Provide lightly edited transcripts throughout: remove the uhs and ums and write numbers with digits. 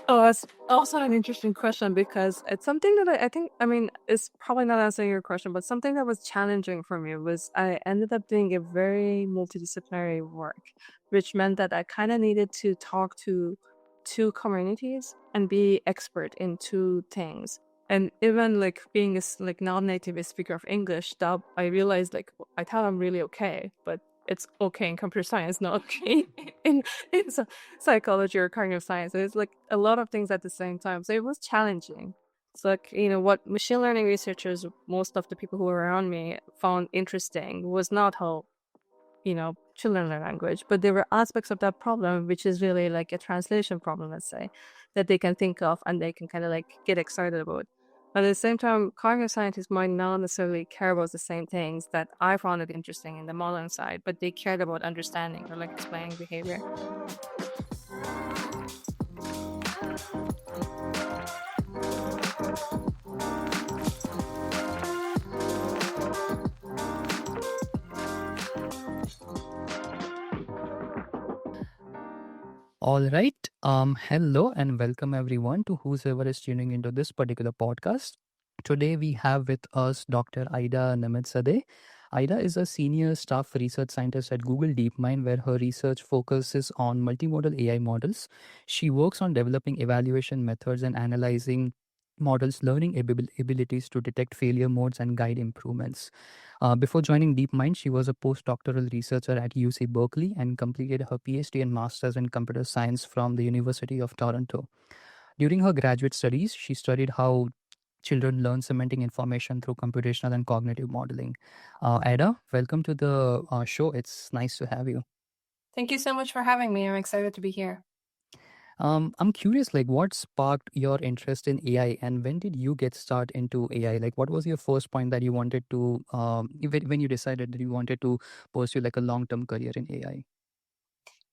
Oh, that's also an interesting question because it's something that I think, I mean, it's probably not answering your question, but something that was challenging for me was I ended up doing a very multidisciplinary work, which meant that I kind of needed to talk to two communities and be expert in two things. And even like being like non-native speaker of English, that I realized like I thought I'm really okay, but it's okay in computer science, not okay in in psychology or cognitive science. It's like a lot of things at the same time. So it was challenging. It's like, what machine learning researchers, most of the people who were around me found interesting was not how, children learn language, but there were aspects of that problem, which is really like a translation problem, let's say, that they can think of and they can kind of like get excited about. But at the same time, cognitive scientists might not necessarily care about the same things that I found it interesting in the modeling side, but they cared about understanding or like explaining behavior. All right. Hello and welcome everyone to whosoever is tuning into this particular podcast. Today we have with us Dr. Aida Nematzadeh. Aida is a senior staff research scientist at Google DeepMind, where her research focuses on multimodal AI models. She works on developing evaluation methods and analyzing models' learning abilities to detect failure modes and guide improvements. Before joining DeepMind, she was a postdoctoral researcher at UC Berkeley and completed her PhD and master's in computer science from the University of Toronto. During her graduate studies, she studied how children learn semantic information through computational and cognitive modeling. Ada, welcome to the show. It's nice to have you. Thank you so much for having me. I'm excited to be here. I'm curious, like, what sparked your interest in AI, and when did you get started into AI? Like, what was your first point that you wanted to, when you decided that you wanted to pursue like a long-term career in AI?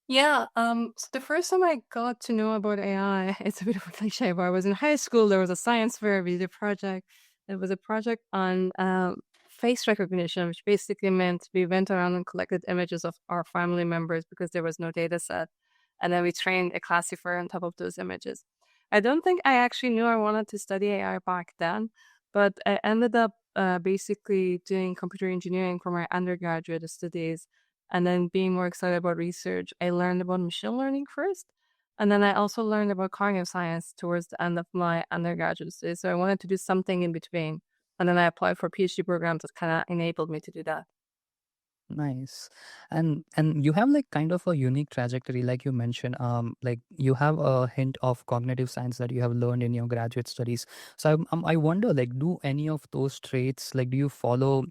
Yeah, so the first time I got to know about AI, it's a bit of a cliche, but I was in high school. There was a science fair. We did a project. It was a project on face recognition, which basically meant we went around and collected images of our family members because there was no data set. And then we trained a classifier on top of those images. I don't think I actually knew I wanted to study AI back then, but I ended up basically doing computer engineering for my undergraduate studies and then being more excited about research. I learned about machine learning first, and then I also learned about cognitive science towards the end of my undergraduate studies. So I wanted to do something in between, and then I applied for PhD programs that kind of enabled me to do that. Nice. And you have like kind of a unique trajectory, like you mentioned. Like you have a hint of cognitive science that you have learned in your graduate studies. So I wonder, like, do any of those traits, like, do you follow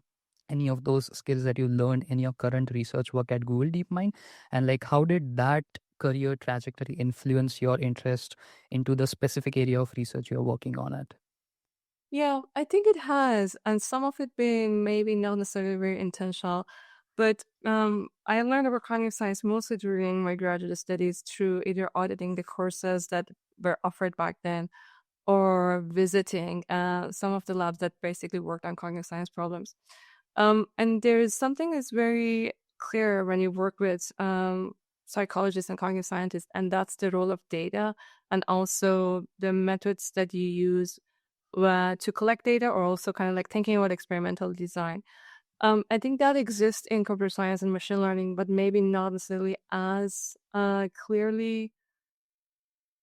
any of those skills that you learned in your current research work at Google DeepMind? And like, how did that career trajectory influence your interest into the specific area of research you're working on at? Yeah, I think it has, and some of it being maybe not necessarily very intentional. But I learned about cognitive science mostly during my graduate studies through either auditing the courses that were offered back then or visiting some of the labs that basically worked on cognitive science problems. And there's something that's very clear when you work with psychologists and cognitive scientists, and that's the role of data and also the methods that you use to collect data, or also kind of like thinking about experimental design. I think that exists in computer science and machine learning, but maybe not necessarily as clearly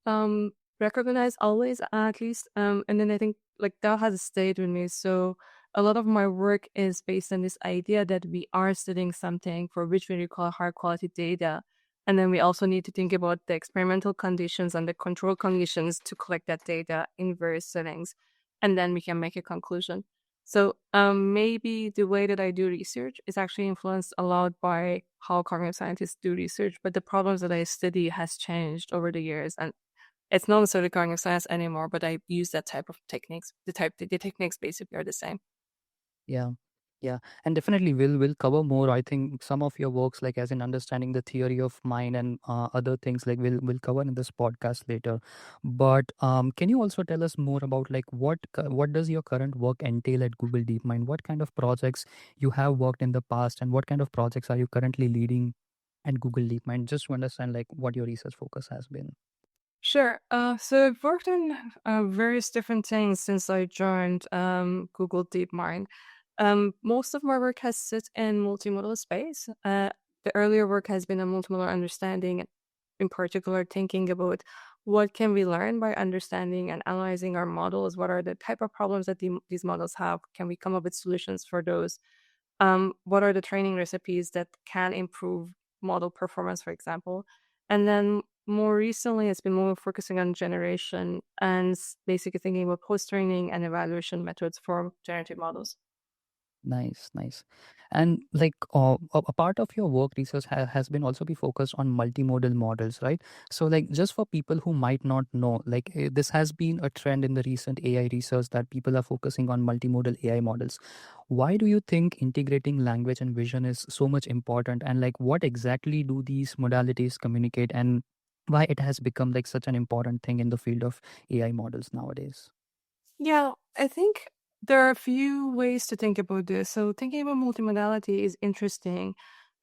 um recognized always, at least. And then I think like that has stayed with me. So a lot of my work is based on this idea that we are studying something for which we require high quality data. And then we also need to think about the experimental conditions and the control conditions to collect that data in various settings. And then we can make a conclusion. So maybe the way that I do research is actually influenced a lot by how cognitive scientists do research, but the problems that I study has changed over the years. And it's not necessarily cognitive science anymore, but I use that type of techniques. The techniques basically are the same. Yeah. Yeah, and definitely we'll cover more. I think some of your works, like as in understanding the theory of mind and other things, like we'll cover in this podcast later. But can you also tell us more about like what does your current work entail at Google DeepMind? What kind of projects you have worked in the past, and what kind of projects are you currently leading at Google DeepMind? Just to understand like what your research focus has been. Sure. So I've worked on various different things since I joined Google DeepMind. Most of my work has sit in multimodal space. The earlier work has been on multimodal understanding, in particular thinking about what can we learn by understanding and analyzing our models. What are the type of problems that these models have? Can we come up with solutions for those? What are the training recipes that can improve model performance, for example? And then more recently, it's been more focusing on generation and basically thinking about post training and evaluation methods for generative models. Nice, nice. And like a part of your work research has been also be focused on multimodal models, right? So like just for people who might not know, like this has been a trend in the recent AI research that people are focusing on multimodal AI models. Why do you think integrating language and vision is so much important? And like what exactly do these modalities communicate, and why it has become like such an important thing in the field of AI models nowadays? Yeah, I think there are a few ways to think about this. So, thinking about multimodality is interesting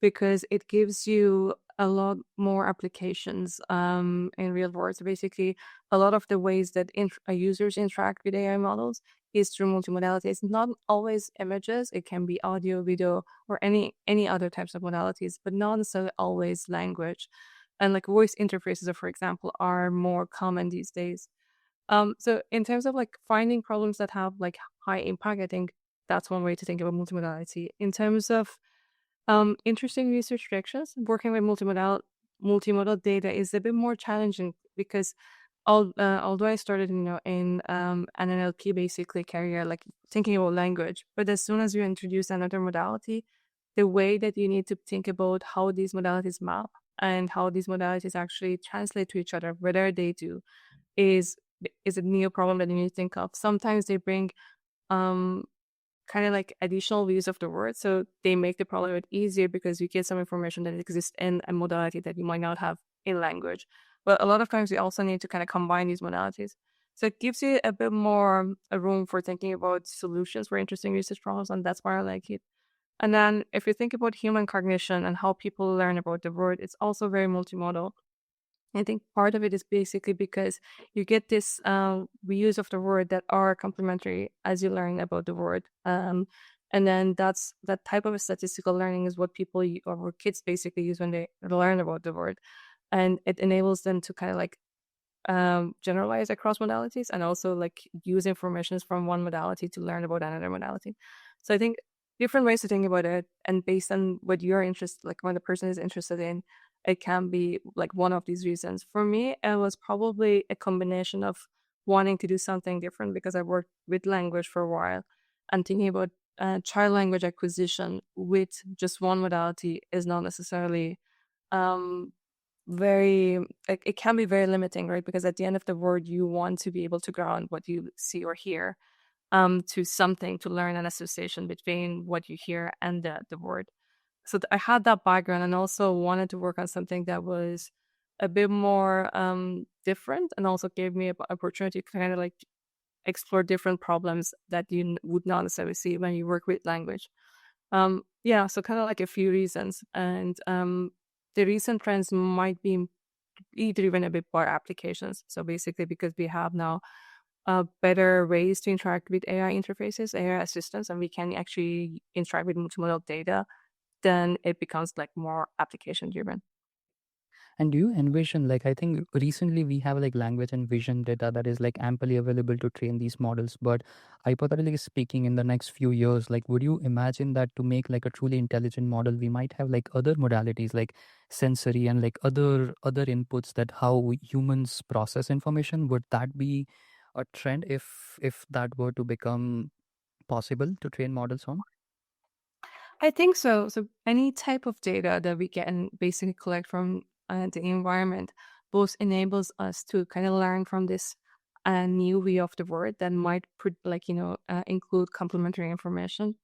because it gives you a lot more applications in real world. So, basically, a lot of the ways that users interact with AI models is through multimodality. It's not always images; it can be audio, video, or any other types of modalities, but not necessarily always language. And like voice interfaces, for example, are more common these days. So in terms of like finding problems that have like high impact, I think that's one way to think about multimodality. In terms of interesting research directions, working with multimodal data is a bit more challenging because although I started, in an NLP basically career, like thinking about language, but as soon as you introduce another modality, the way that you need to think about how these modalities map and how these modalities actually translate to each other, whether they do, is is a new problem that you need to think of. Sometimes they bring um kind of like additional views of the word, so they make the problem a bit easier because you get some information that exists in a modality that you might not have in language. But a lot of times you also need to kind of combine these modalities. So it gives you a bit more a room for thinking about solutions for interesting research problems, and that's why I like it. And then if you think about human cognition and how people learn about the word, it's also very multimodal. I think part of it is basically because you get this reuse of the word that are complementary as you learn about the word. And then that type of a statistical learning is what or what kids basically use when they learn about the word. And it enables them to kind of like generalize across modalities and also like use information from one modality to learn about another modality. So I think different ways to think about it, and based on what you're interested, like what the person is interested in, it can be like one of these reasons. For me, it was probably a combination of wanting to do something different because I worked with language for a while, and thinking about child language acquisition with just one modality is not necessarily um very like it can be very limiting, right? Because at the end of the word, you want to be able to ground what you see or hear to something, to learn an association between what you hear and the word. So I had that background and also wanted to work on something that was a bit more different and also gave me an opportunity to kind of like explore different problems that you would not necessarily see when you work with language. Yeah, so kind of like a few reasons. And the recent trends might be driven a bit by applications. So basically, because we have now better ways to interact with AI interfaces, AI assistants, and we can actually interact with multimodal data, then it becomes like more application driven. And do you envision, like, I think recently we have like language and vision data that is like amply available to train these models. But hypothetically speaking, in the next few years, like, would you imagine that to make like a truly intelligent model, we might have like other modalities like sensory and like other inputs that how humans process information? Would that be a trend if that were to become possible to train models on? I think so. So any type of data that we can basically collect from the environment both enables us to kind of learn from this new view of the word that might put like include complementary information,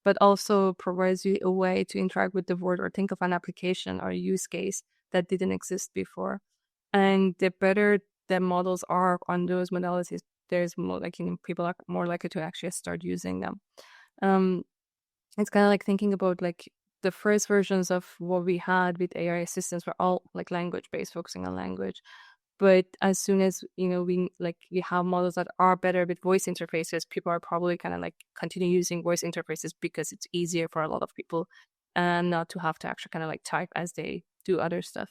but also provides you a way to interact with the word or think of an application or use case that didn't exist before. And the better the models are on those modalities, there's more like people are more likely to actually start using them. Um, it's kind of like thinking about like the first versions of what we had with AI assistants were all like language based, focusing on language. But as soon as we have models that are better with voice interfaces, people are probably kind of like continue using voice interfaces because it's easier for a lot of people and not to have to actually kind of like type as they do other stuff.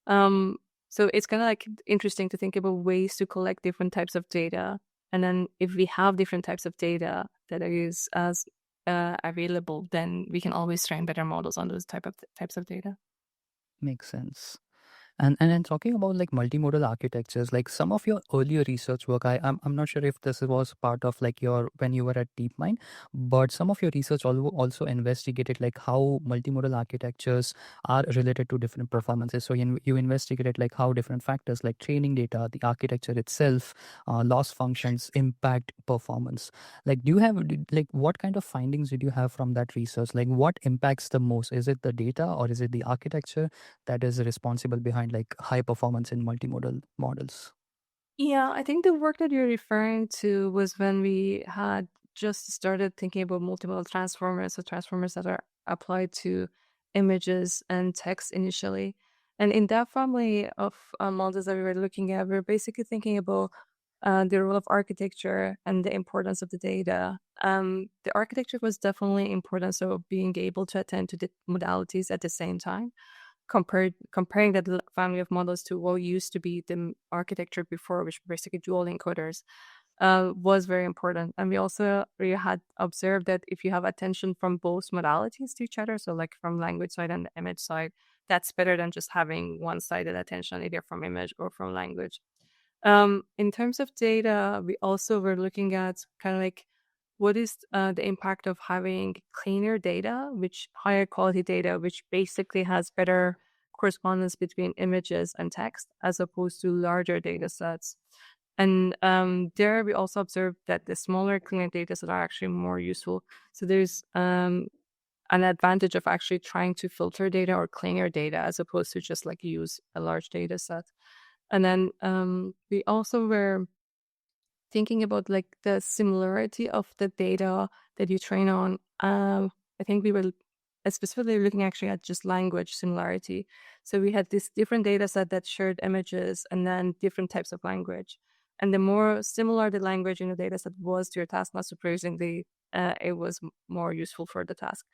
Um, so it's kind of like interesting to think about ways to collect different types of data. And then if we have different types of data that is as available, then we can always train better models on those types of data. Makes sense. And then talking about like multimodal architectures, like some of your earlier research work, I'm not sure if this was part of like your when you were at DeepMind, but some of your research also investigated like how multimodal architectures are related to different performances. So you investigated like how different factors like training data, the architecture itself, loss functions impact performance. Like, like what kind of findings did you have from that research? Like, what impacts the most? Is it the data or is it the architecture that is responsible behind like high performance in multimodal models? Yeah, I think the work that you're referring to was when we had just started thinking about multimodal transformers, so transformers that are applied to images and text initially. And in that family of models that we were looking at, we are basically thinking about the role of architecture and the importance of the data. The architecture was definitely important, so being able to attend to the modalities at the same time comparing that family of models to what used to be the architecture before, which were basically dual encoders, was very important. And we had observed that if you have attention from both modalities to each other, so like from language side and the image side, that's better than just having one-sided attention, either from image or from language. In terms of data, we also were looking at kind of like what is the impact of having cleaner data, which higher quality data, which basically has better correspondence between images and text as opposed to larger data sets. And there we also observed that the smaller, cleaner data sets are actually more useful. So there's an advantage of actually trying to filter data or cleaner data as opposed to just like use a large data set. And then we also were thinking about like the similarity of the data that you train on. I think we were specifically looking actually at just language similarity. So we had this different data set that shared images and then different types of language. And the more similar the language in the data set was to your task, not surprisingly, it was more useful for the task.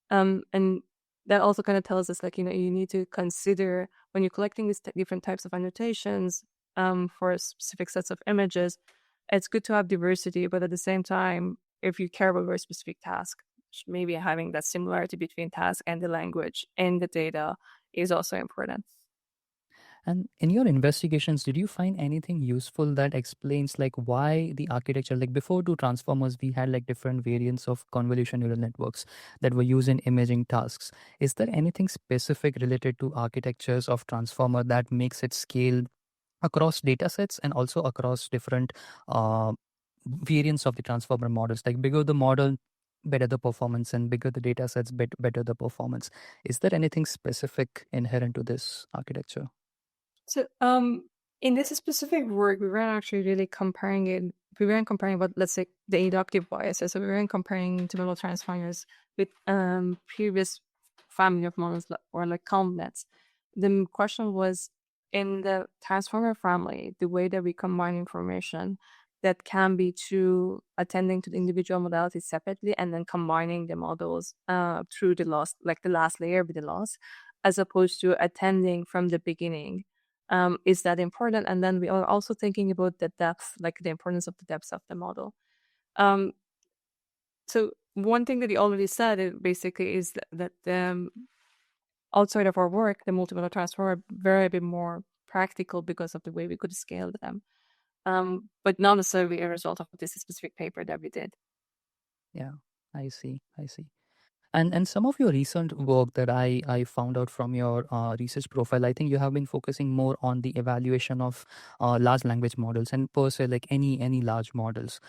And that also kind of tells us like, you need to consider when you're collecting these different types of annotations for specific sets of images, it's good to have diversity, but at the same time, if you care about a very specific task, maybe having that similarity between task and the language and the data is also important. And in your investigations, did you find anything useful that explains like why the architecture, like before two transformers, we had like different variants of convolution neural networks that were used in imaging tasks. Is there anything specific related to architectures of transformer that makes it scale across data sets and also across different uh, variants of the transformer models? Like bigger the model, better the performance, and bigger the data sets, better the performance. Is there anything specific inherent to this architecture? So, in this specific work, we weren't actually really comparing it. We weren't comparing what, let's say, the inductive biases. So we weren't comparing multimodal transformers with previous family of models or like ConvNets. The question was in the transformer family, the way that we combine information that can be through attending to the individual modalities separately and then combining the models through the loss, like the last layer with the loss, as opposed to attending from the beginning, is that important? And then we are also thinking about the depth, like the importance of the depth of the model. Um, so one thing that you already said basically is that outside of our work, the multimodal transformer are very bit more practical because of the way we could scale them, but not necessarily a result of this specific paper that we did. Yeah, I see. I see. And some of your recent work that I found out from your research profile, I think you have been focusing more on the evaluation of large language models and per se like any large models.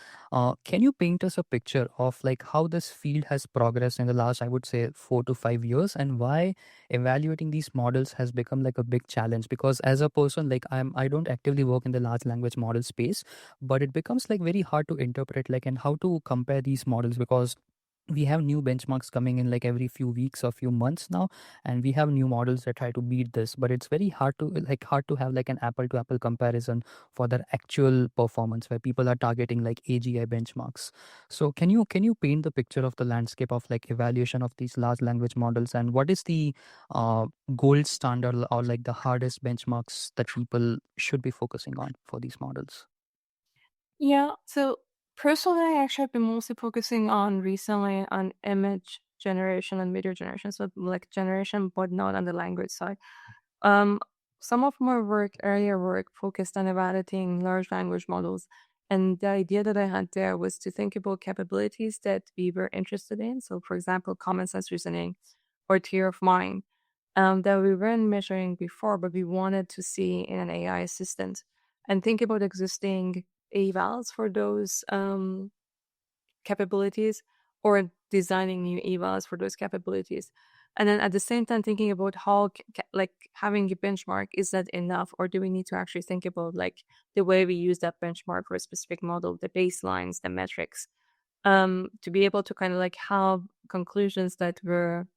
Can you paint us a picture of like how this field has progressed in the last, I would say, 4 to 5 years, and why evaluating these models has become like a big challenge? Because as a person, like I don't actively work in the large language model space, but it becomes like very hard to interpret like and how to compare these models because we have new benchmarks coming in like every few weeks or few months now, and we have new models that try to beat this, but it's very hard to have like an apple to apple comparison for their actual performance where people are targeting like AGI benchmarks. So can you paint the picture of the landscape of like evaluation of these large language models, and what is the uh, gold standard or like the hardest benchmarks that people should be focusing on for these models? Yeah. So personally, I actually have been mostly focusing on recently on image generation and video generation. So like generation, but not on the language side. Um, some of my earlier work focused on evaluating large language models. And the idea that I had there was to think about capabilities that we were interested in. So, for example, common sense reasoning or theory of mind that we weren't measuring before, but we wanted to see in an AI assistant and think about existing evals for those capabilities or designing new evals for those capabilities. And then at the same time, thinking about how, like having a benchmark, is that enough? Or do we need to actually think about like the way we use that benchmark for a specific model, the baselines, the metrics, to be able to kind of like have conclusions that were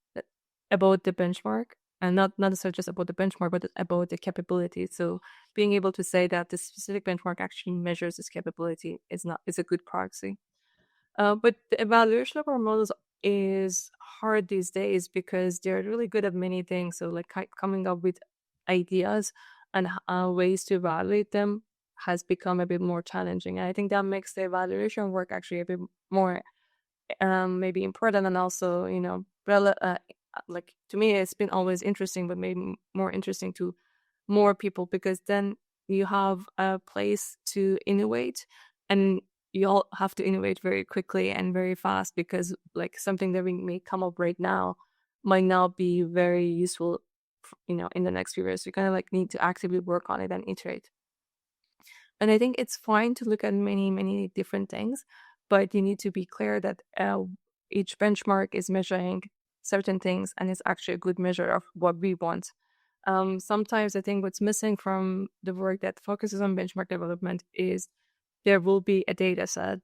about the benchmark and not necessarily just about the benchmark, but about the capability. So being able to say that the specific benchmark actually measures this capability is a good proxy. But the evaluation of our models is hard these days because they're really good at many things. So, like coming up with ideas and ways to evaluate them has become a bit more challenging. And I think that makes the evaluation work actually a bit more maybe important and also, like to me, it's been always interesting, but maybe more interesting to more people because then you have a place to innovate and you all have to innovate very quickly and very fast because like something that we may come up right now might not be very useful in the next few years. You kind of like need to actively work on it and iterate. And I think it's fine to look at many, many different things, but you need to be clear that each benchmark is measuring certain things and it's actually a good measure of what we want. Sometimes I think what's missing from the work that focuses on benchmark development is there will be a data set.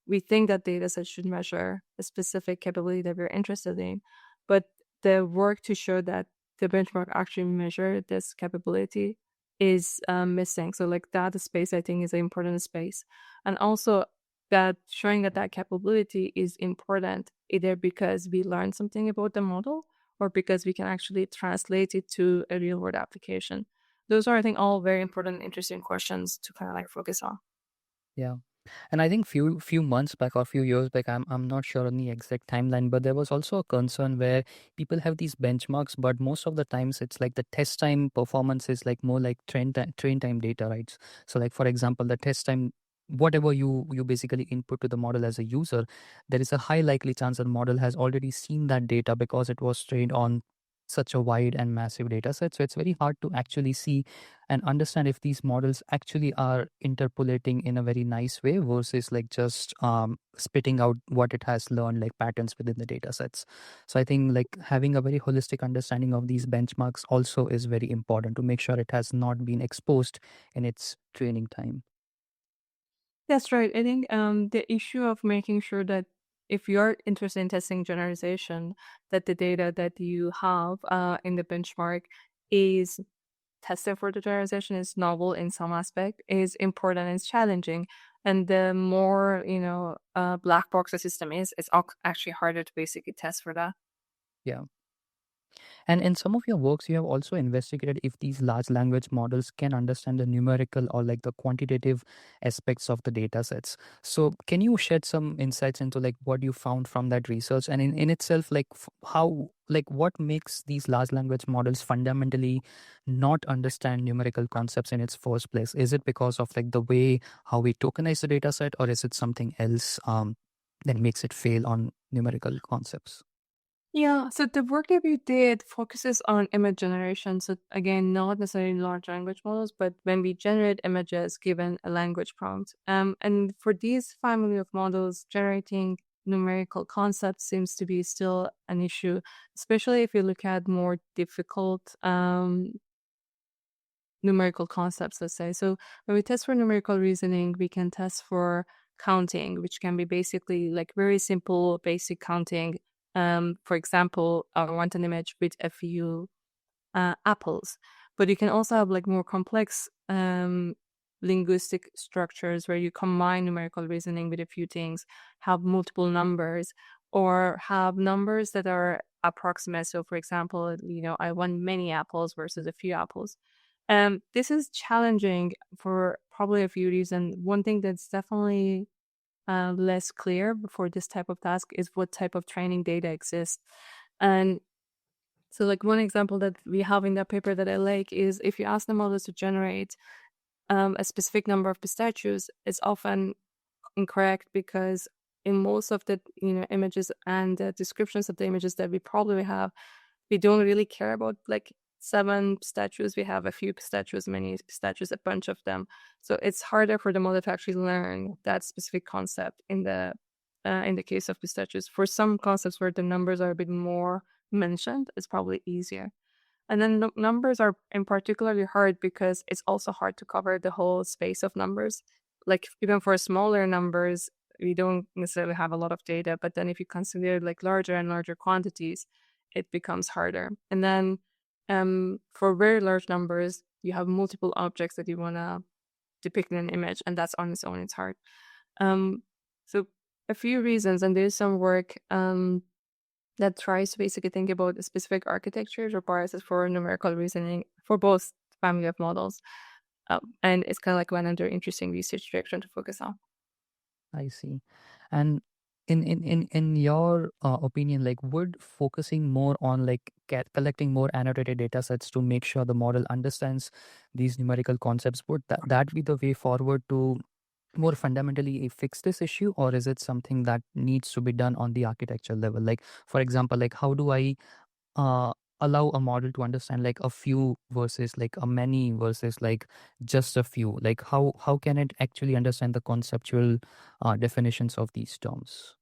We think that data set should measure a specific capability that we're interested in, but the work to show that the benchmark actually measure this capability is missing. So like data space, I think, is an important space. And also that showing that that capability is important either because we learned something about the model or because we can actually translate it to a real world application. Those are, I think, all very important and interesting questions to kind of like focus on. Yeah. And I think few months back or few years back, I'm not sure on the exact timeline, but there was also a concern where people have these benchmarks, but most of the times it's like the test time performance is like more like train time data, right? So like for example, the test time, whatever you basically input to the model as a user, there is a high likely chance that model has already seen that data because it was trained on such a wide and massive data set. So it's very hard to actually see and understand if these models actually are interpolating in a very nice way versus like just spitting out what it has learned like patterns within the data sets. So I think like having a very holistic understanding of these benchmarks also is very important to make sure it has not been exposed in its training time. That's right. I think the issue of making sure that if you're interested in testing generalization, that the data that you have in the benchmark is tested for the generalization is novel in some aspect, is important and is challenging. And the more, black box the system is, it's actually harder to basically test for that. Yeah. And in some of your works, you have also investigated if these large language models can understand the numerical or like the quantitative aspects of the data sets. So can you shed some insights into like what you found from that research, and in itself, like how, like what makes these large language models fundamentally not understand numerical concepts in its first place? Is it because of like the way how we tokenize the data set, or is it something else that makes it fail on numerical concepts? Yeah, so the work that we did focuses on image generation. So again, not necessarily large language models, but when we generate images given a language prompt. And for these family of models, generating numerical concepts seems to be still an issue, especially if you look at more difficult numerical concepts, let's say. So when we test for numerical reasoning, we can test for counting, which can be basically like very simple, basic counting. For example, I want an image with a few apples. But you can also have like more complex linguistic structures where you combine numerical reasoning with a few things, have multiple numbers, or have numbers that are approximate. So, for example, I want many apples versus a few apples. This is challenging for probably a few reasons. One thing that's definitely less clear for this type of task is what type of training data exists. And so, like, one example that we have in that paper that I like is if you ask the models to generate a specific number of pistachios, it's often incorrect because in most of the images and the descriptions of the images that we probably have, we don't really care about like 7 pistachios. We have a few pistachios, many pistachios, a bunch of them. So it's harder for the model to actually learn that specific concept in the case of pistachios. For some concepts where the numbers are a bit more mentioned, it's probably easier. And then numbers are in particularly hard because it's also hard to cover the whole space of numbers. Like even for smaller numbers, we don't necessarily have a lot of data. But then if you consider like larger and larger quantities, it becomes harder. And then for very large numbers, you have multiple objects that you want to depict in an image, and that's on its own, it's hard. Um, so a few reasons, and there's some work that tries to basically think about specific architectures or biases for numerical reasoning for both family of models. And it's kind of like one other interesting research direction to focus on. I see. And in your opinion, like would focusing more on like collecting more annotated data sets to make sure the model understands these numerical concepts, would that be the way forward to more fundamentally fix this issue, or is it something that needs to be done on the architecture level? Like, for example, like how do I uh, allow a model to understand like a few versus like a many versus like just a few? Like how can it actually understand the conceptual definitions of these terms?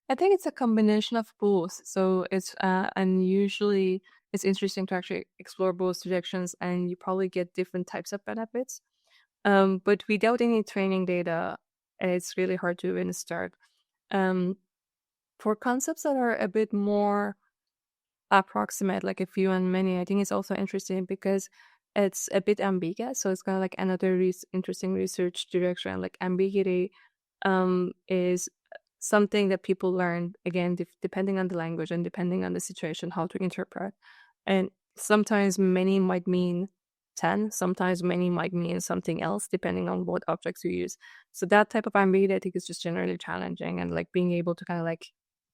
I think it's a combination of both. So it's and usually it's interesting to actually explore both directions, and you probably get different types of benefits. But without any training data, it's really hard to even start. Um, for concepts that are a bit more approximate, like a few and many, I think it's also interesting because it's a bit ambiguous. So it's kind of like another interesting research direction. Like ambiguity is something that people learn again depending on the language and depending on the situation how to interpret. And sometimes many might mean 10, sometimes many might mean something else depending on what objects you use. So that type of ambiguity I think is just generally challenging, and like being able to kind of like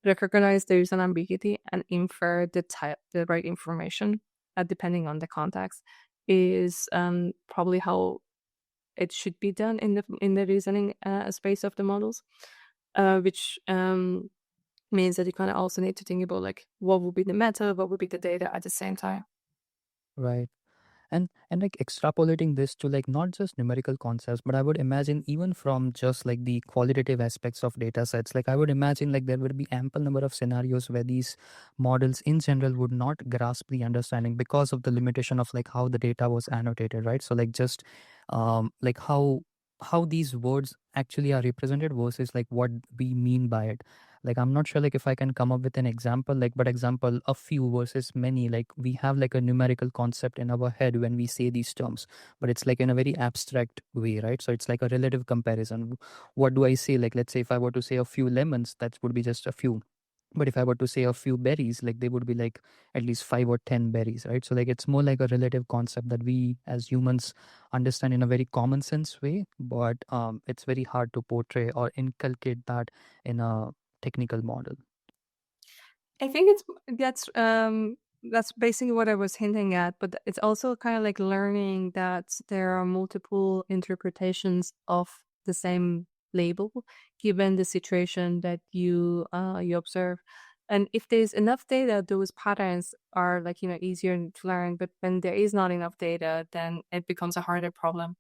recognize there's an ambiguity and infer the right information depending on the context is probably how it should be done in the reasoning space of the models, which means that you kind of also need to think about like what would be the meta, what would be the data at the same time. Right. And like extrapolating this to like not just numerical concepts, but I would imagine even from just like the qualitative aspects of data sets, like I would imagine like there would be ample number of scenarios where these models in general would not grasp the understanding because of the limitation of like how the data was annotated, right? So like just like how these words actually are represented versus like what we mean by it. Like I'm not sure like if I can come up with an example, like but example a few versus many, like we have like a numerical concept in our head when we say these terms, but it's like in a very abstract way, right? So it's like a relative comparison. What do I say? Like let's say if I were to say a few lemons, that would be just a few, but if I were to say a few berries, like they would be like at least 5 or 10 berries, right? So like it's more like a relative concept that we as humans understand in a very common sense way, but it's very hard to portray or inculcate that in a technical model. I think that's basically what I was hinting at, but it's also kind of like learning that there are multiple interpretations of the same label given the situation that you observe. And if there's enough data, those patterns are like, easier to learn. But when there is not enough data, then it becomes a harder problem.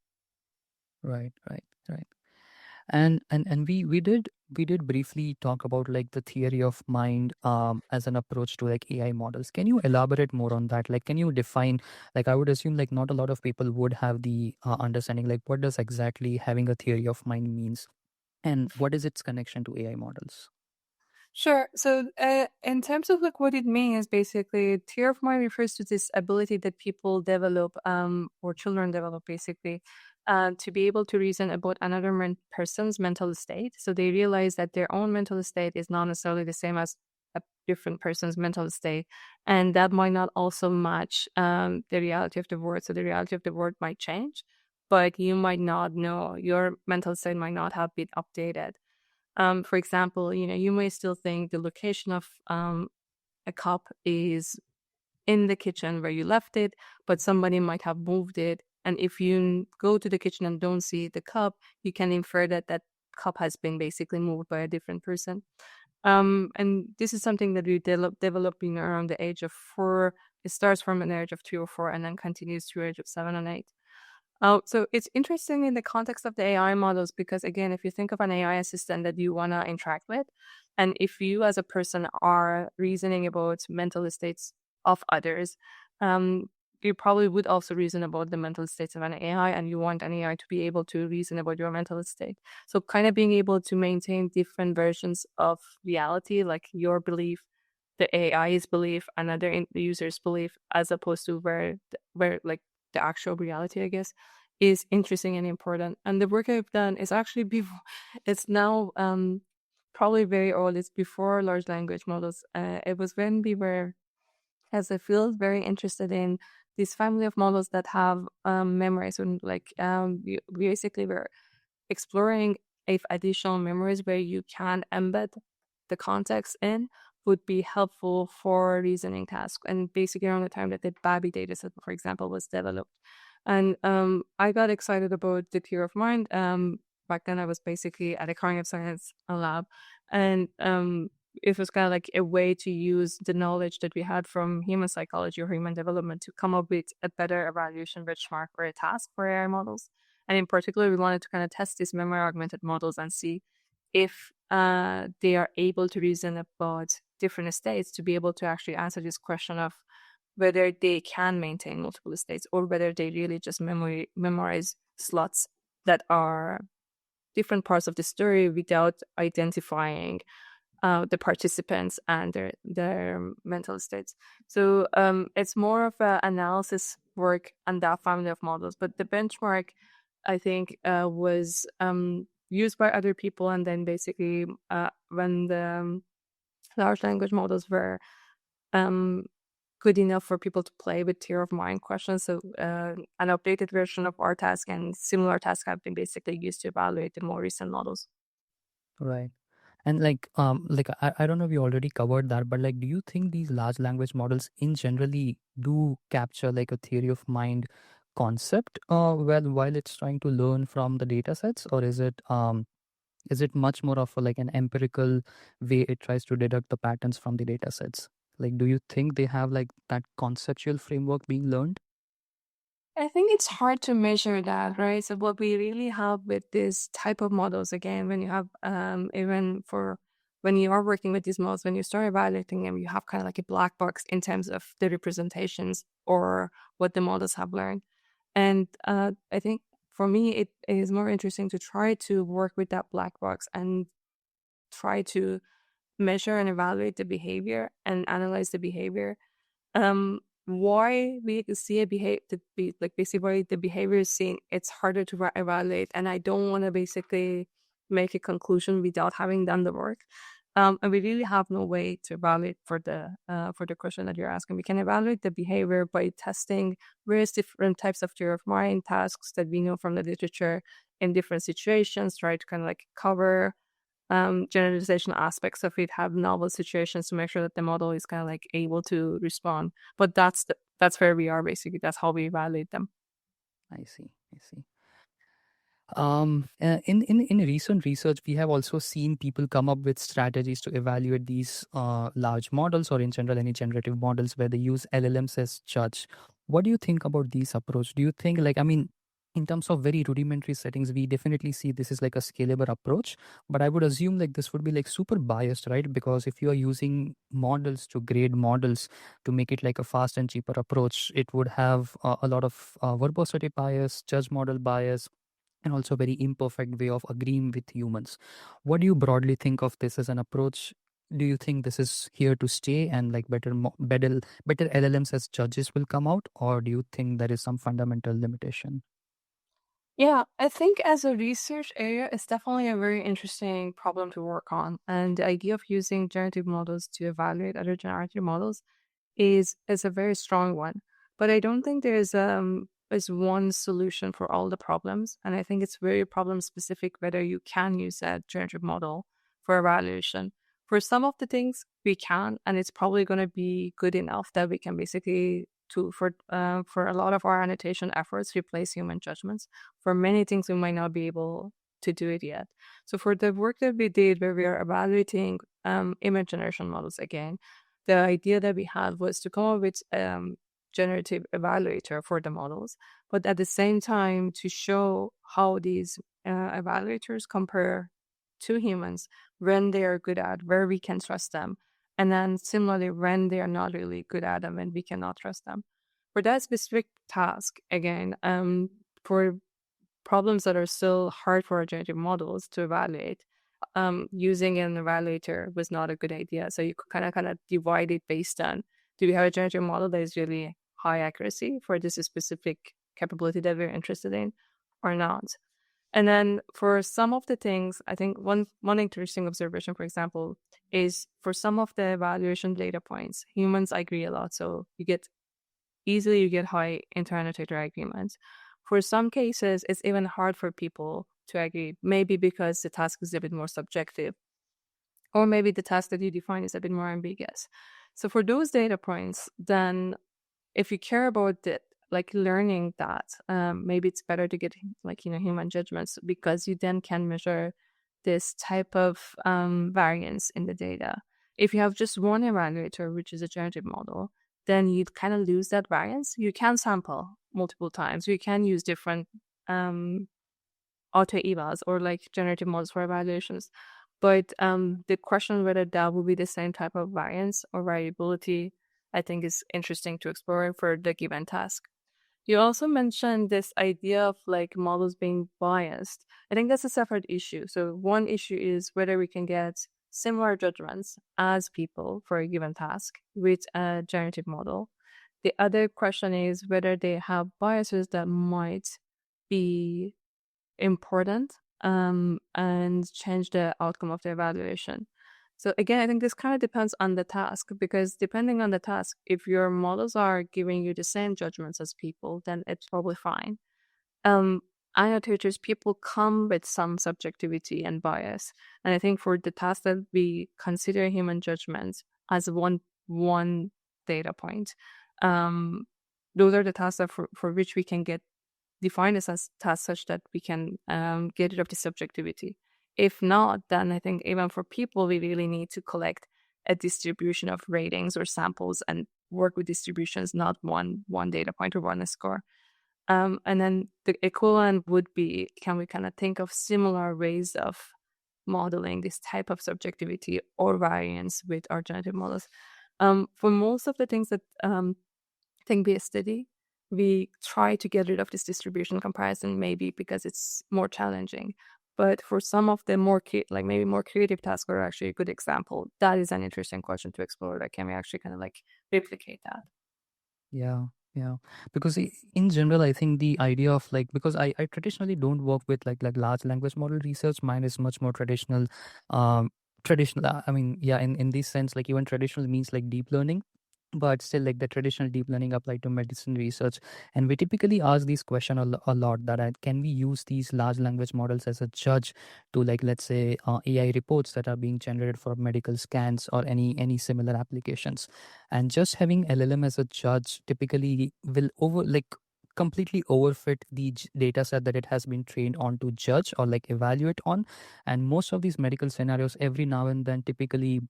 Right, right, right. And we did briefly talk about like the theory of mind as an approach to like AI models. Can you elaborate more on that? Like can you define, like I would assume like not a lot of people would have the understanding like what does exactly having a theory of mind means. And what is its connection to AI models? Sure. So, in terms of like what it means, basically, theory of mind refers to this ability that people develop, or children develop, basically, to be able to reason about another person's mental state. So they realize that their own mental state is not necessarily the same as a different person's mental state, and that might not also match the reality of the world. So the reality of the world might change, but you might not know your mental state might not have been updated. For example, you may still think the location of a cup is in the kitchen where you left it, but somebody might have moved it. And if you go to the kitchen and don't see the cup, you can infer that that cup has been basically moved by a different person. And this is something that we developing around the age of 4. It starts from an age of 3 or 4 and then continues to age of 7 and 8. Oh, so it's interesting in the context of the AI models because, again, if you think of an AI assistant that you want to interact with, and if you as a person are reasoning about mental states of others, um, you probably would also reason about the mental states of an AI, and you want an AI to be able to reason about your mental state. So, kind of being able to maintain different versions of reality, like your belief, the AI's belief, another user's belief, as opposed to where like the actual reality, I guess, is interesting and important. And the work I've done is actually before, it's now probably very old. It's before large language models. It was when we were, as a field, very interested in this family of models that have memories. And like we basically were exploring if additional memories where you can embed the context in would be helpful for reasoning tasks. And basically around the time that the Babi dataset, for example, was developed. And I got excited about the theory of mind. Back then I was basically at a cognitive science lab. And it was kind of like a way to use the knowledge that we had from human psychology or human development to come up with a better evaluation benchmark for a task for AI models. And in particular, we wanted to kind of test these memory augmented models and see if they are able to reason about different states to be able to actually answer this question of whether they can maintain multiple states or whether they really just memorize slots that are different parts of the story without identifying the participants and their mental states. So it's more of an analysis work on that family of models. But the benchmark, I think, was used by other people, and then basically when the large language models were um, good enough for people to play with tier of mind questions. So an updated version of our task and similar tasks have been basically used to evaluate the more recent models. Right. And I don't know if you already covered that, but like, do you think these large language models in generally do capture like a theory of mind concept well while it's trying to learn from the data sets, or is it much more of a, like an empirical way it tries to deduct the patterns from the data sets? Like, do you think they have like that conceptual framework being learned? I think it's hard to measure that, right? So what we really have with this type of models, again, when you have even for when you are working with these models, when you start evaluating them, you have kind of like a black box in terms of the representations or what the models have learned. And I think for me, it is more interesting to try to work with that black box and try to measure and evaluate the behavior and analyze the behavior. Why we see a behavior to be like basically why the behavior is seen, it's harder to evaluate, and I don't want to basically make a conclusion without having done the work. And we really have no way to evaluate for the question that you're asking. We can evaluate the behavior by testing various different types of theory of mind tasks that we know from the literature in different situations, try to kind of like cover generalization aspects of it, have novel situations to make sure that the model is kind of like able to respond. But that's where we are basically. That's how we evaluate them. I see. I see. In recent research, we have also seen people come up with strategies to evaluate these large models, or in general any generative models, where they use LLMs as judge. What do you think about these approach? Do you think, like, I mean, in terms of very rudimentary settings, we definitely see this is like a scalable approach, but I would assume like this would be like super biased, right? Because if you are using models to grade models to make it like a fast and cheaper approach, it would have a lot of verbosity bias, judge model bias, and also very imperfect way of agreeing with humans. What do you broadly think of this as an approach? Do you think this is here to stay and like better LLMs as judges will come out, or do you think there is some fundamental limitation? Yeah, I think as a research area, it's definitely a very interesting problem to work on. And the idea of using generative models to evaluate other generative models is a very strong one. But I don't think there's is one solution for all the problems. And I think it's very problem specific whether you can use a generative model for evaluation. For some of the things we can, and it's probably going to be good enough that we can basically for a lot of our annotation efforts replace human judgments. For many things we might not be able to do it yet. So for the work that we did where we are evaluating image generation models again, the idea that we had was to come up with generative evaluator for the models, but at the same time to show how these evaluators compare to humans when they are good at where we can trust them, and then similarly when they are not really good at them and we cannot trust them. For that specific task, again, for problems that are still hard for our generative models to evaluate, using an evaluator was not a good idea. So you could kind of divide it based on, do we have a generative model that is really high accuracy for this specific capability that we're interested in or not? And then for some of the things, I think one interesting observation, for example, is for some of the evaluation data points, humans agree a lot. So you get high inter-annotator agreements. For some cases, it's even hard for people to agree, maybe because the task is a bit more subjective, or maybe the task that you define is a bit more ambiguous. So for those data points, then if you care about it, like learning that, maybe it's better to get like, human judgments because you then can measure this type of variance in the data. If you have just one evaluator, which is a generative model, then you'd kind of lose that variance. You can sample multiple times. You can use different um, auto evals or like generative models for evaluations. But the question whether that will be the same type of variance or variability, I think is interesting to explore for the given task. You also mentioned this idea of like models being biased. I think that's a separate issue. So one issue is whether we can get similar judgments as people for a given task with a generative model. The other question is whether they have biases that might be important and change the outcome of the evaluation. So again, I think this kind of depends on the task because depending on the task, if your models are giving you the same judgments as people, then it's probably fine. Um, Annotators, people come with some subjectivity and bias, and I think for the task that we consider human judgments as one data point, um, those are the tasks that for which we can get define this as tasks such that we can get rid of the subjectivity. If not, then I think even for people, we really need to collect a distribution of ratings or samples and work with distributions, not one data point or one score. And then the equivalent would be, can we kind of think of similar ways of modeling this type of subjectivity or variance with our generative models? For most of the things that think be a study, we try to get rid of this distribution comparison, maybe because it's more challenging. But for some of the like maybe more creative tasks are actually a good example. That is an interesting question to explore. Like, can we actually kind of like replicate that? Yeah, yeah. Because in general, I think the idea of like, because I traditionally don't work with like large language model research. Mine is much more traditional. Traditional. I mean, yeah. In this sense, like even traditional means like deep learning, but still like the traditional deep learning applied to medicine research. And we typically ask these question a lot that can we use these large language models as a judge to like, let's say, AI reports that are being generated for medical scans or any similar applications. And just having LLM as a judge typically will completely overfit the data set that it has been trained on to judge or like evaluate on. And most of these medical scenarios every now and then typically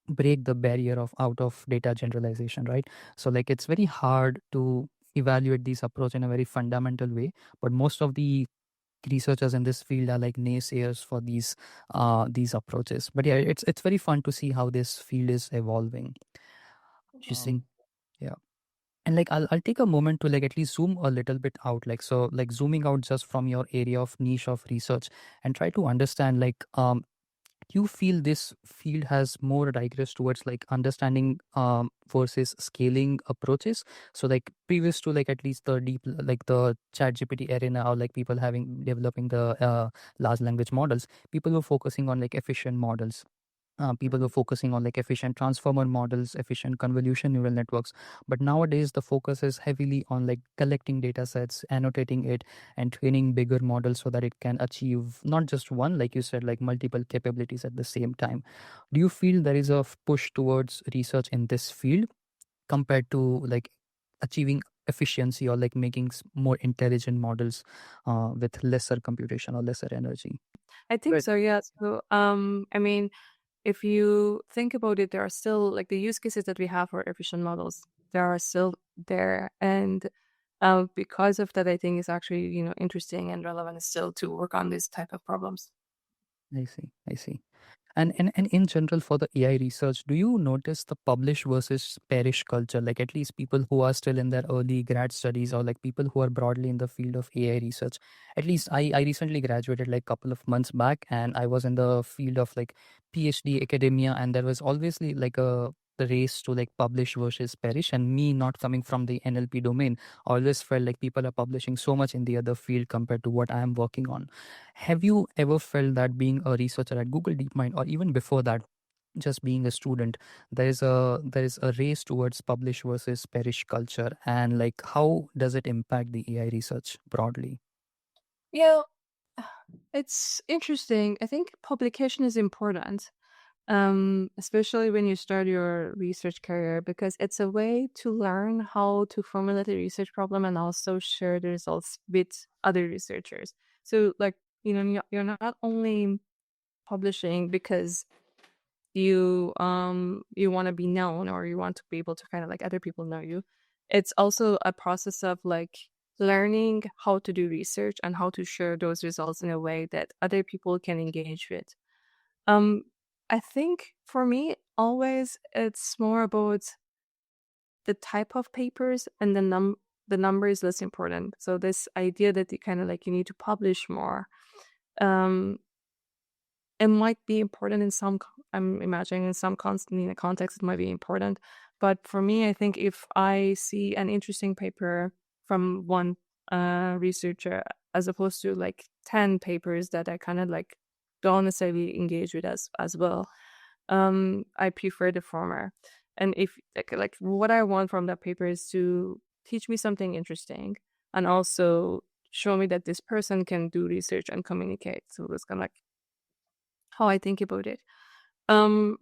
break the barrier of out of data generalization, right? So like it's very hard to evaluate these approach in a very fundamental way, but most of the researchers in this field are like naysayers for these approaches. But yeah, it's very fun to see how this field is evolving. Interesting. Yeah. And like I'll take a moment to like at least zoom a little bit out, like so like zooming out just from your area of niche of research and try to understand like you feel this field has more digress towards like understanding versus scaling approaches. So like previous to like at least the deep like the chat gpt arena, or like people having developing the large language models, people were focusing on like efficient models. People were focusing on like efficient transformer models, efficient convolution neural networks. But nowadays, the focus is heavily on like collecting data sets, annotating it, and training bigger models so that it can achieve not just one, like you said, like multiple capabilities at the same time. Do you feel there is a push towards research in this field compared to like achieving efficiency or like making more intelligent models with lesser computation or lesser energy? I think Right. so, yeah. So, I mean, if you think about it, there are still like the use cases that we have for efficient models. There are still there, and because of that, I think it's actually interesting and relevant still to work on this type of problems. I see. I see. And in general, for the AI research, do you notice the publish versus perish culture? Like at least people who are still in their early grad studies, or like people who are broadly in the field of AI research. At least I recently graduated like a couple of months back, and I was in the field of like PhD academia, and there was obviously like a the race to like publish versus perish. And me not coming from the NLP domain, I always felt like people are publishing so much in the other field compared to what I am working on. Have you ever felt that being a researcher at Google DeepMind, or even before that, just being a student, there is a race towards publish versus perish culture, and like how does it impact the AI research broadly? Yeah, it's interesting. I think publication is important, especially when you start your research career, because it's a way to learn how to formulate a research problem and also share the results with other researchers. So, like, you're not only publishing because you want to be known, or you want to be able to kind of like other people know you. It's also a process of like learning how to do research and how to share those results in a way that other people can engage with. um I think for me always it's more about the type of papers, and the number is less important. So this idea that you kind of like you need to publish more, um it might be important in I'm imagining in some context it might be important. But for me, I think if I see an interesting paper from one researcher, as opposed to like 10 papers that I kind of like don't necessarily engage with as well, I prefer the former. And if like what I want from that paper is to teach me something interesting, and also show me that this person can do research and communicate. So it's kind of like how I think about it. Um,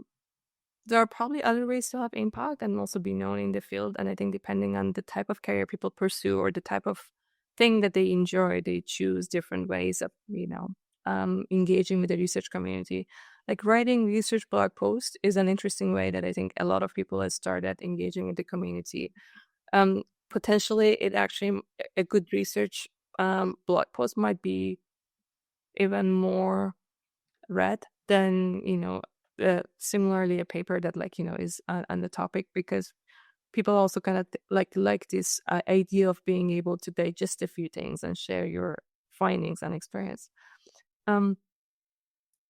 there are probably other ways to have impact and also be known in the field. And I think depending on the type of career people pursue or the type of thing that they enjoy, they choose different ways of, engaging with the research community. Like writing research blog posts is an interesting way that I think a lot of people have started engaging with the community. Potentially, it actually a good research blog post might be even more read than similarly a paper that is on the topic, because people also kind of like this idea of being able to digest a few things and share your findings and experience. um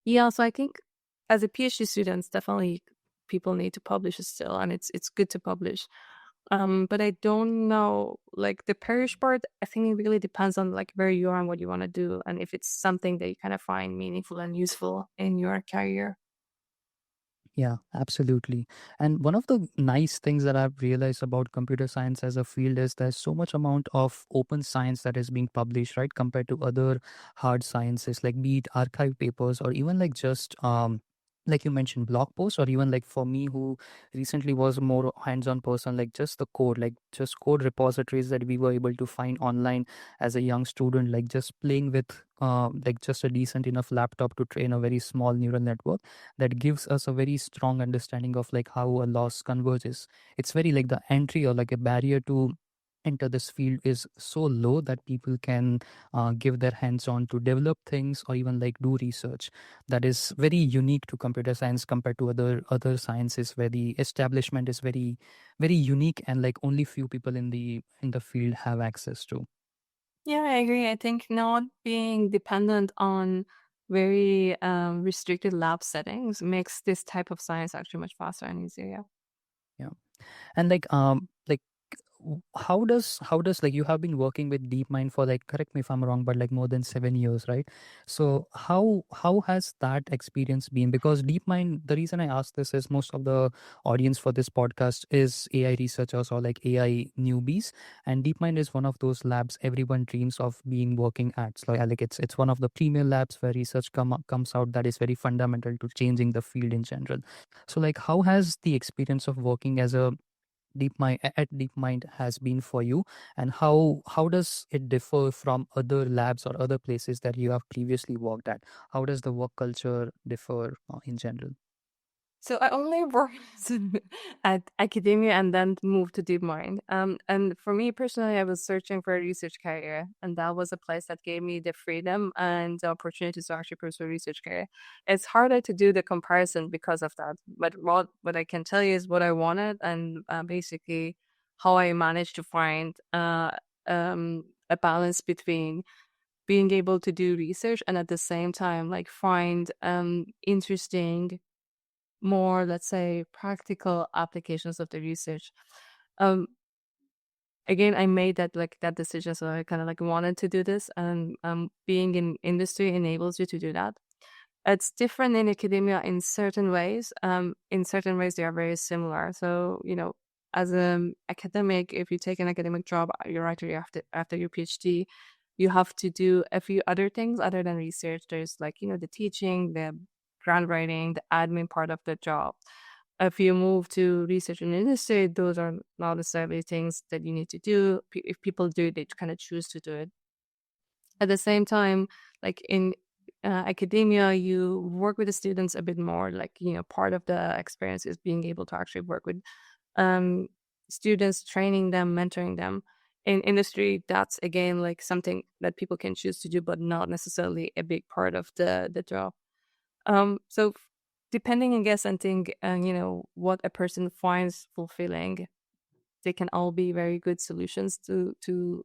yeah, so I think as a PhD student, definitely people need to publish still, and it's good to publish. But I don't know, like the parish part, I think it really depends on like where you are and what you want to do, and if it's something that you kind of find meaningful and useful in your career. Yeah, absolutely. And one of the nice things that I've realized about computer science as a field is there's so much amount of open science that is being published, right? Compared to other hard sciences, like be it archive papers or even like just like you mentioned, blog posts, or even like for me who recently was a more hands-on person, like just the code, like just code repositories that we were able to find online as a young student, like just playing with like just a decent enough laptop to train a very small neural network that gives us a very strong understanding of like how a loss converges. It's very like the entry or like a barrier to enter this field is so low that people can give their hands on to develop things or even like do research that is very unique to computer science compared to other sciences where the establishment is very unique and like only few people in the field have access to. Yeah, I agree. I think not being dependent on very restricted lab settings makes this type of science actually much faster and easier. Yeah. Yeah. And like how does like you have been working with DeepMind for like, correct me if I'm wrong, but like more than 7 years, right? So how has that experience been? Because DeepMind, the reason I ask this is most of the audience for this podcast is AI researchers or like AI newbies, and DeepMind is one of those labs everyone dreams of being working at. So like it's one of the premier labs where research comes out that is very fundamental to changing the field in general. So like how has the experience of working as a at DeepMind has been for you, and how does it differ from other labs or other places that you have previously worked at? How does the work culture differ in general? So I only worked at academia and then moved to DeepMind. And for me personally, I was searching for a research career, and that was a place that gave me the freedom and the opportunity to actually pursue a research career. It's harder to do the comparison because of that, but what I can tell you is what I wanted, and basically how I managed to find a balance between being able to do research and at the same time like find interesting, more, let's say, practical applications of the research. Um, Again, I made that decision, so I kind of like wanted to do this, and being in industry enables you to do that. It's different in academia in certain ways. In certain ways, they are very similar. So, as an academic, if you take an academic job, you're actually after your PhD, you have to do a few other things other than research. There's like, the teaching, the grant writing, the admin part of the job. If you move to research and industry, those are not necessarily things that you need to do. If people do it, they kind of choose to do it. At the same time, like in academia, you work with the students a bit more. Like, part of the experience is being able to actually work with um, students, training them, mentoring them. In industry, that's again like something that people can choose to do, but not necessarily a big part of the job. So depending, I guess, I think, what a person finds fulfilling, they can all be very good solutions to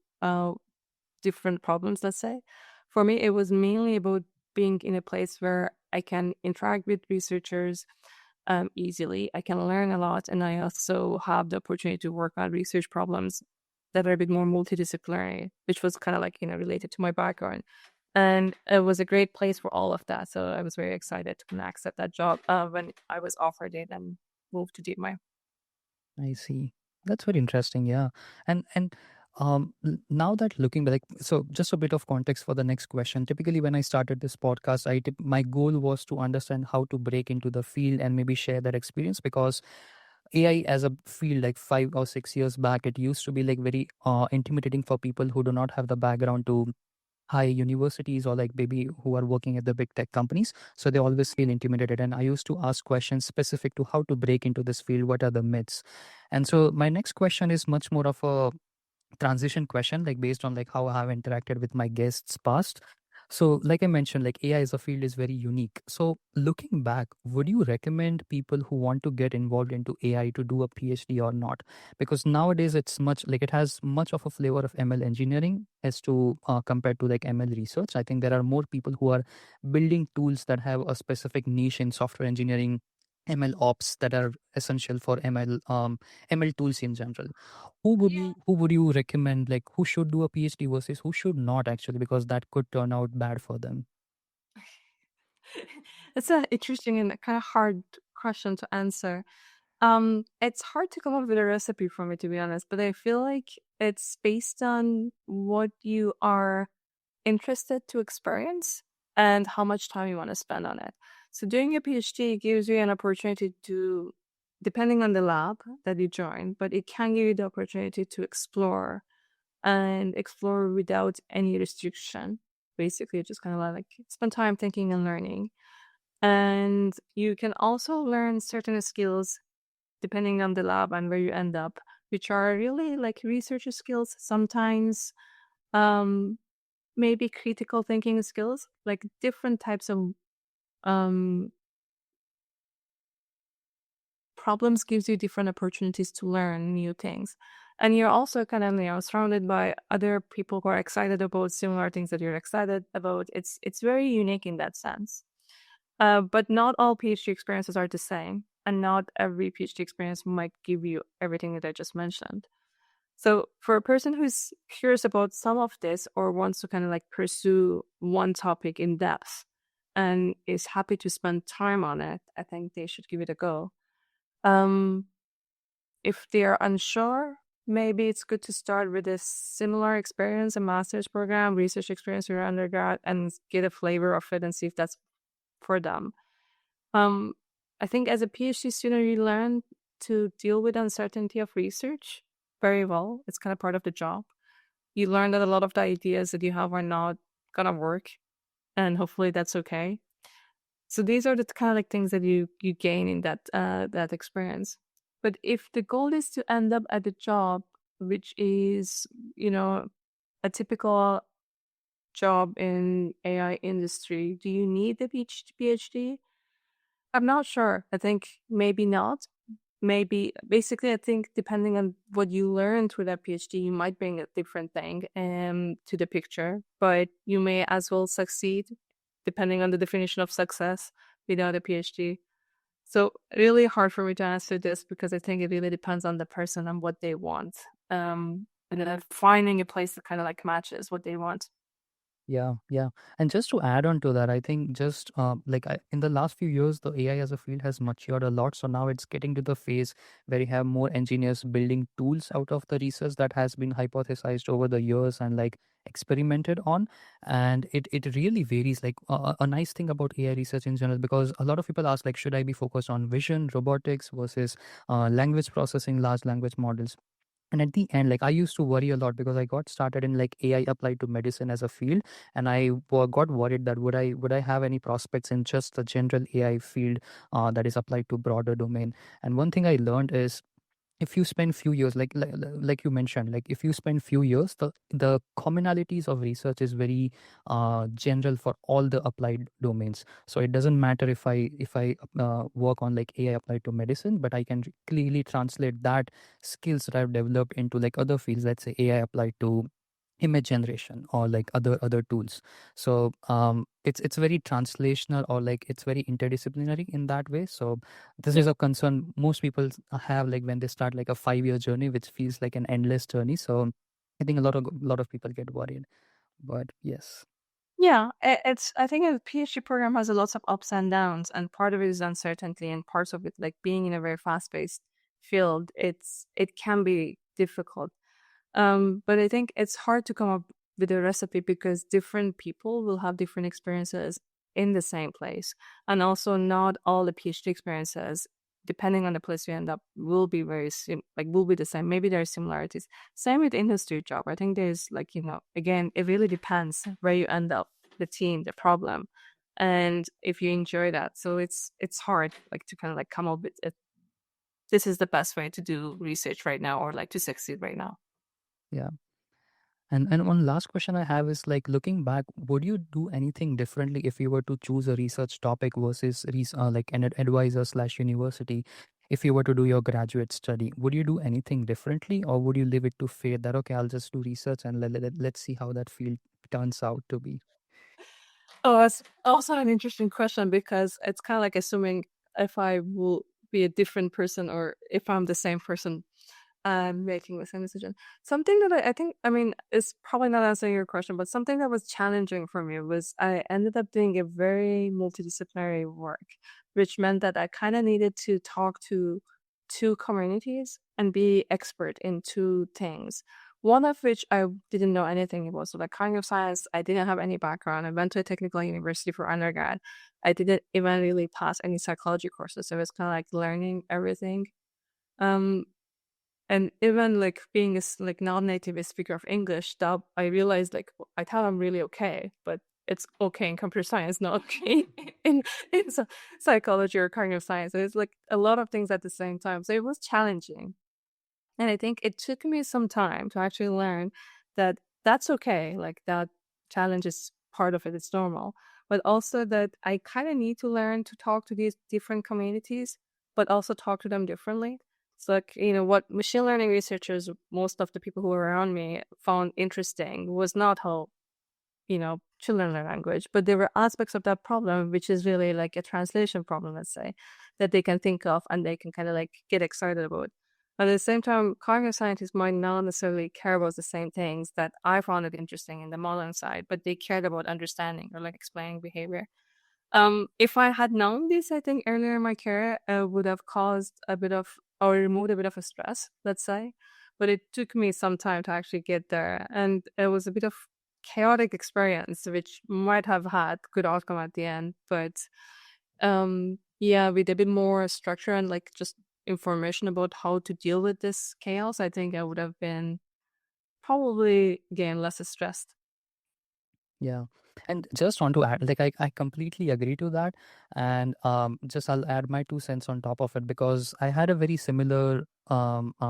different problems, let's say. For me, it was mainly about being in a place where I can interact with researchers easily. I can learn a lot, and I also have the opportunity to work on research problems that are a bit more multidisciplinary, which was kind of like, related to my background. And it was a great place for all of that. So I was very excited to accept that job when I was offered it and moved to DeepMind. I see. That's very interesting. Yeah. And now that looking back, so just a bit of context for the next question. Typically, when I started this podcast, my goal was to understand how to break into the field and maybe share that experience, because AI as a field, like 5 or 6 years back, it used to be like very intimidating for people who do not have the background to high universities or like maybe who are working at the big tech companies. So they always feel intimidated. And I used to ask questions specific to how to break into this field. What are the myths? And so my next question is much more of a transition question, like based on like how I have interacted with my guests past. So like I mentioned, like AI as a field is very unique. So looking back, would you recommend people who want to get involved into AI to do a PhD or not? Because nowadays it's much like it has much of a flavor of ML engineering as to compared to like ML research. I think there are more people who are building tools that have a specific niche in software engineering, ML ops, that are essential for ML tools in general. Who would you recommend, like who should do a PhD versus who should not, actually, because that could turn out bad for them? It's an interesting and kind of hard question to answer. It's hard to come up with a recipe for me, to be honest, but I feel like it's based on what you are interested to experience and how much time you want to spend on it. So doing a PhD gives you an opportunity to, depending on the lab that you join, but it can give you the opportunity to explore without any restriction. Basically, just kind of like spend time thinking and learning. And you can also learn certain skills depending on the lab and where you end up. which are really like research skills, sometimes um, maybe critical thinking skills, like different types of um, problems gives you different opportunities to learn new things. And you're also kind of, surrounded by other people who are excited about similar things that you're excited about. It's very unique in that sense. But not all PhD experiences are the same, and not every PhD experience might give you everything that I just mentioned. So for a person who's curious about some of this or wants to kind of like pursue one topic in depth and is happy to spend time on it, I think they should give it a go. Um, if they are unsure, maybe it's good to start with a similar experience, a master's program, research experience or undergrad, and get a flavor of it and see if that's for them. Um, I think as a PhD student, you learn to deal with uncertainty of research very well. It's kind of part of the job. You learn that a lot of the ideas that you have are not gonna work, and hopefully that's okay. So these are the kind of like things that you gain in that experience. But if the goal is to end up at a job which is, you know, a typical job in AI industry, do you need the PhD? I'm not sure. I think maybe not. Maybe basically I think depending on what you learn through that PhD, you might bring a different thing to the picture, but you may as well succeed depending on the definition of success without a PhD. So really hard for me to answer this because I think it really depends on the person and what they want. And then finding a place that kind of like matches what they want. Yeah, yeah. And just to add on to that, I think just in the last few years, the AI as a field has matured a lot. So now it's getting to the phase where you have more engineers building tools out of the research that has been hypothesized over the years and like experimented on. And it really varies. Like a nice thing about AI research in general, because a lot of people ask like, should I be focused on vision, robotics versus language processing, large language models? And at the end, like I used to worry a lot because I got started in like AI applied to medicine as a field, and got worried that would I have any prospects in just the general AI field that is applied to broader domain. And one thing I learned is, if you spend few years, like you mentioned, like if you spend few years, the commonalities of research is very general for all the applied domains. So it doesn't matter if I work on like AI applied to medicine, but I can clearly translate that skills that I've developed into like other fields, let's say AI applied to image generation or like other tools. So it's very translational, or like it's very interdisciplinary in that way. So this is a concern most people have, like when they start like a 5-year journey, which feels like an endless journey. So I think a lot of people get worried, but yes. Yeah, it's. I think a PhD program has a lots of ups and downs, and part of it is uncertainty, and parts of it, like being in a very fast-paced field, it can be difficult. But I think it's hard to come up with a recipe because different people will have different experiences in the same place. And also not all the PhD experiences, depending on the place you end up, will be will be the same. Maybe there are similarities. Same with industry job. I think there's like, again, it really depends where you end up, the team, the problem. And if you enjoy that. So it's hard like to kind of like come up with it. This is the best way to do research right now or like to succeed right now. Yeah. And one last question I have is, like, looking back, would you do anything differently if you were to choose a research topic versus like an advisor slash university? If you were to do your graduate study, would you do anything differently, or would you leave it to fate that, okay, I'll just do research and let's see how that field turns out to be? Oh, that's also an interesting question because it's kind of like assuming if I will be a different person or if I'm the same person making the same decision. Something that I think, I mean, is probably not answering your question, but something that was challenging for me was I ended up doing a very multidisciplinary work, which meant that I kind of needed to talk to two communities and be expert in two things. One of which I didn't know anything about. So like cognitive science, I didn't have any background. I went to a technical university for undergrad. I didn't even really pass any psychology courses. So it was kind of like learning everything. Um, and even like being like non-native speaker of English, that I realized like I thought I'm really okay, but it's okay in computer science, not okay in psychology or cognitive science. So it's like a lot of things at the same time. So it was challenging. And I think it took me some time to actually learn that that's okay. Like that challenge is part of it. It's normal. But also that I kind of need to learn to talk to these different communities, but also talk to them differently. So like, what machine learning researchers, most of the people who were around me found interesting was not how children learn language. But there were aspects of that problem, which is really like a translation problem, let's say, that they can think of and they can kind of like get excited about. But at the same time, cognitive scientists might not necessarily care about the same things that I found it interesting in the modeling side, but they cared about understanding or like explaining behavior. If I had known this, I think earlier in my career, would have caused a bit of or removed a bit of a stress, let's say. But it took me some time to actually get there, and it was a bit of chaotic experience, which might have had good outcome at the end. But yeah, with a bit more structure and like just information about how to deal with this chaos, I think I would have been probably again less stressed. Yeah. And just want to add, like I completely agree to that. And just I'll add my 2 cents on top of it because I had a very similar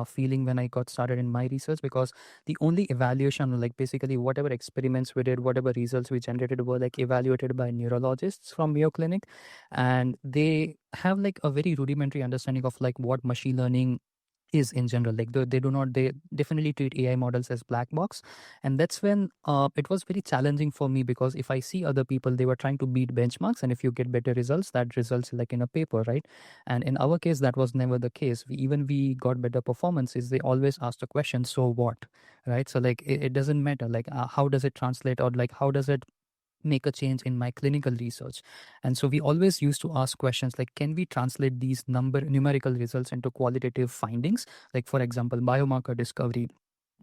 feeling when I got started in my research because the only evaluation, like basically whatever experiments we did, whatever results we generated were like evaluated by neurologists from Mayo Clinic. And they have like a very rudimentary understanding of like what machine learning is in general. Like they do not, they definitely treat AI models as black box. And that's when it was very challenging for me because if I see other people, they were trying to beat benchmarks, and if you get better results, that results like in a paper, right? And in our case, that was never the case. We got better performances, they always asked the question, so what? Right? So like it doesn't matter like how does it translate, or like how does it make a change in my clinical research. And so we always used to ask questions like, can we translate these numerical results into qualitative findings, like for example biomarker discovery,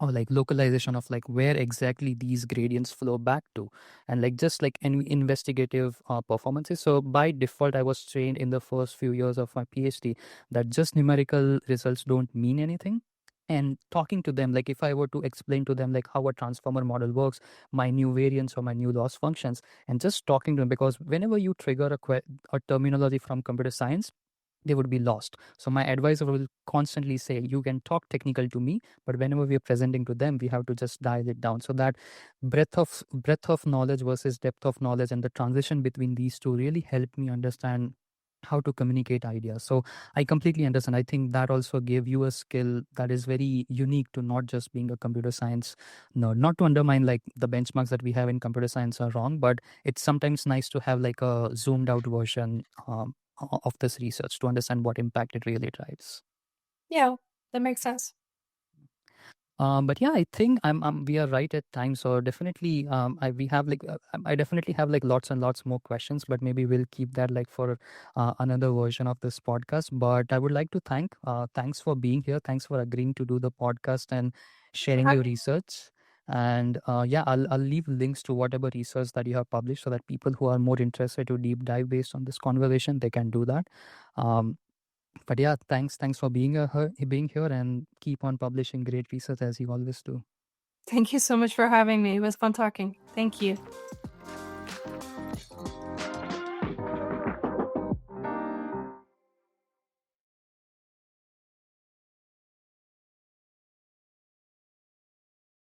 or like localization of like where exactly these gradients flow back to, and like just like any investigative performances. So by default, I was trained in the first few years of my PhD that just numerical results don't mean anything. And talking to them, like if I were to explain to them like how a transformer model works, my new variants or my new loss functions, and just talking to them, because whenever you trigger a terminology from computer science, they would be lost. So my advisor will constantly say, you can talk technical to me, but whenever we are presenting to them, we have to just dial it down. So that breadth of knowledge versus depth of knowledge, and the transition between these two really helped me understand how to communicate ideas. So I completely understand. I think that also gave you a skill that is very unique to not just being a computer science nerd. Not to undermine like the benchmarks that we have in computer science are wrong, but it's sometimes nice to have like a zoomed out version of this research to understand what impact it really drives. Yeah, that makes sense. But yeah, I think we are right at time. So definitely, we have like I definitely have like lots and lots more questions, but maybe we'll keep that like for another version of this podcast. But I would like to thanks for being here. Thanks for agreeing to do the podcast and Thanks for sharing your having me. research. And yeah, I'll leave links to whatever research that you have published so that people who are more interested to deep dive based on this conversation, they can do that. Um, but yeah, thanks for being here, and keep on publishing great research as you always do. Thank you so much for having me. It was fun talking. Thank you.